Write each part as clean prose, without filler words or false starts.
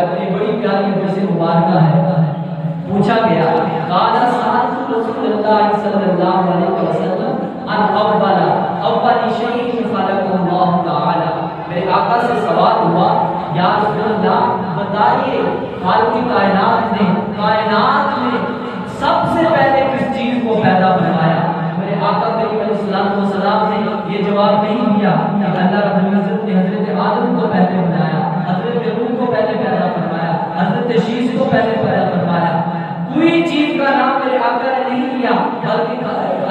اپنی بڑی پیاری حدیث مبارکہ ہے. پوچھا گیا قال سألت رسول اللہ صلی اللہ علیہ وسلم عن اول شیء خلق اللہ تعالی. میرے آقا سے سوال ہوا یا رسول اللہ بتائیے خالق کائنات نے سب سے پہلے کس چیز کو پیدا فرمایا؟ میرے آقا کریم علیہ السلام نے یہ جواب نہیں دیا کہ اللہ رب العزت نے حضرت آدم کو پہلے بنایا، حضرت نوح کو پہلے پیدا فرمایا، حضرت شیش کو پہلے پیدا فرمایا. کوئی چیز کا نام میرے آقا نے نہیں لیا، بلکہ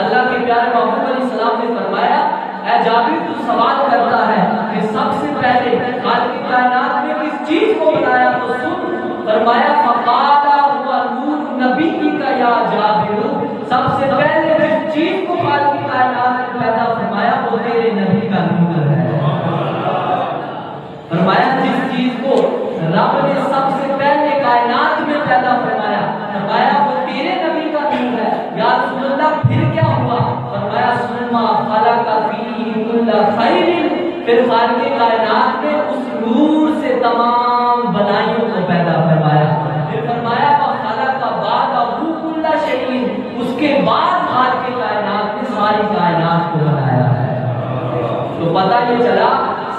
اللہ کے پیارے محبوب علیہ السلام نے فرمایا اے جابر تو سوال کرتا ہے کہ سب سے پہلے خالق کائنات نے کس چیز کو بنایا تو سن. فرمایا فقال هو نور نبی کا یا جابر. سب سے پہلے جس چیز کو خالق کائنات نے پیدا فرمایا وہ تیرے نبی کا نور ہے. فرمایا جس چیز کو رب نے سب سے پہلے کائنات میں پیدا فرمایا، فرمایا وہ تیرے نبی کا نور ہے. یا رسول اللہ پھر کیا ہوا؟ فرمایا سنما خلق فیہ کل خیر. پھر خالق کائنات نے اس نور سے تمام بنائیوں کو پیدا فرمایا. پھر فرمایا خلق بعد کل شیء. اس کے بعد خالق کائنات نے ساری کائنات کو بنایا ہے. تو پتہ یہ چلا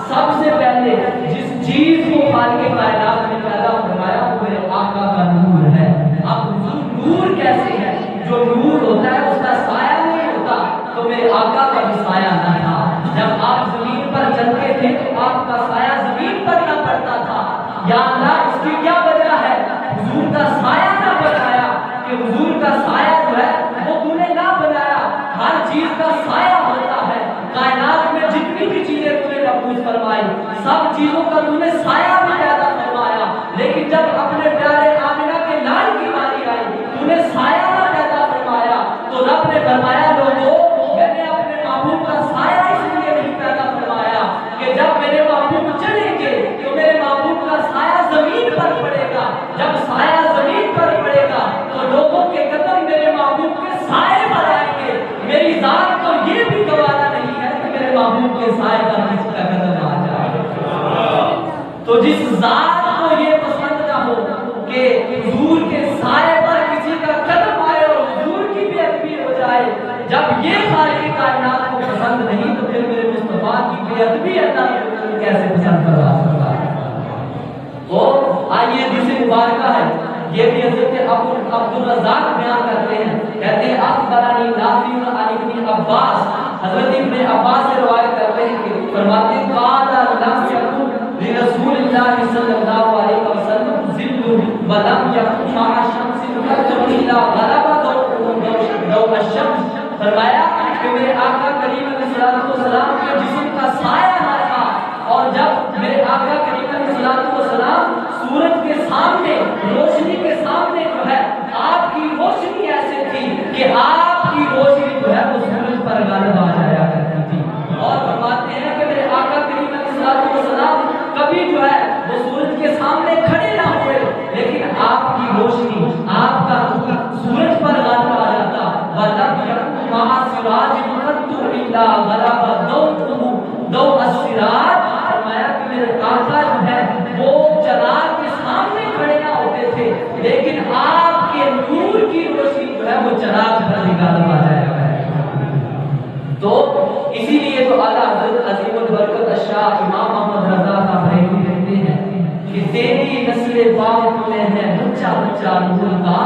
سب سے پہلے جس چیز کو خالق کائنات نے پیدا فرمایا وہ میرے آقا کا نور ہے. اب نور کیسے ہے؟ جو نور ہوتا ہے اس کا سایہ نہیں ہوتا، تو میرے آقا کا بھی سایہ نہ تھا. جب آپ زمین پر چلتے تھے تو آپ کا سایہ زمین پر نہ پڑتا تھا. یا اللہ اس کی کیا وجہ ہے؟ حضور کا سایہ نہ بنایا کہ حضور کا سایہ جو ہے وہ تو نے نہ بنایا. ہر چیز کا سایہ ہوتا ہے. کائنات میں جتنی بھی چیزیں تو نے محفوظ فرمائی سب چیزوں کا تو نے سایہ بھی پیدا فرمایا. لیکن جب اپنے پیارے آمنہ کے لال کی باری آئی تو نے سایہ نہ پیدا فرمایا. تو رب نے فرمایا لوگوں میں نے اپنے محبوب کا سایہ اس لیے نہیں پیدا فرمایا کہ جب میرے محبوب چلیں گے تو میرے محبوب کا سایہ زمین پر پڑے گا. جب سایہ زمین پر پڑے گا تو لوگوں کے قدم میرے محبوب کے سائے پر آئیں گے. میری ذات تو یہ بھی گوارا نہیں ہے کہ میرے محبوب کے سائے پر کسی کا قدم آ جائے. تو جس ذات کو یہ پسند نہ ہو کہ حضور کے سائے پر کسی کا قدم آئے اور حضور کی بے ادبی ہو جائے، جب یہ خالق کائنات کو پسند نہیں تو پھر میرے مصطفیٰ کی بے ادبی اللہ کیسے پسند کروا سکتا ہے؟ تو آئیے حدیث مبارکہ ہے، یہ بھی حضرت عبد الرزاق بیان کرتے ہیں. کہتے ہیں اخبرنی نافع عن ابن عباس. حضرت ابن عباس سے روایت کرتے ہیں کہ فرماتے ہیں قال لم يكن لرسول اللہ صلی اللہ علیہ وسلم ظل ولم يكن مع الشمس قط الا غلب ضوء الشمس. فرمایا کہ میرے آقا کریم علیہ السلام کے جسم کا سایہ نہ تھا، اور جب میرے آقا کریم علیہ السلام سورج کے سامنے روشنی کے سامنے جو ہے آپ کی روشنی ایسے تھی کہ آپ کی روشنی جو ہے وہ سورج پر غالب آ جایا کرتی تھی. اور فرماتے ہیں کہ میرے آقا کریم علیہ السلام کبھی جو ہے وہ سورج کے سامنے کھڑے نہ ہوئے، لیکن آپ کی روشنی آپ کا سورج پر غالب آ جاتا. وَلَمْ يَكُنْ مَعَ سِرَاجٍ قَطُّ إِلَّا غَلَبَ ضَوْءَ السِّرَاجِ. فرمایا کہ میرے آقا جو ہے وہ چراغ کے سامنے کھڑے نہ ہوتے تھے، لیکن آپ کے نور کی روشنی جو ہے وہ چراغ پر غالب آ جایا کرتی. تو اسی لیے تو اعلیٰ حضرت عظیم البرکت شاہ امام محمد رضا کا بریلوی کہتے ہیں کہ تیری نسل پاک میں ہے بچہ بچہ نور کا.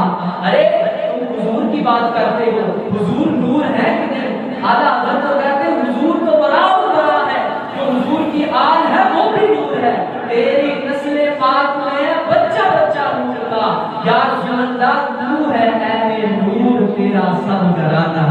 ارے تم حضور کی بات کرتے ہو، حضور نور ہے کہ نہیں؟ اعلیٰ حضرت تو کہتے ہیں حضور تو برابر ہے، جو حضور کی آل ہے وہ بھی نور ہے. تیری نسل پاک میں ہے بچہ بچہ نور کا. یا رسول اللہ تو ہے اے نور تیرا سب گرانا.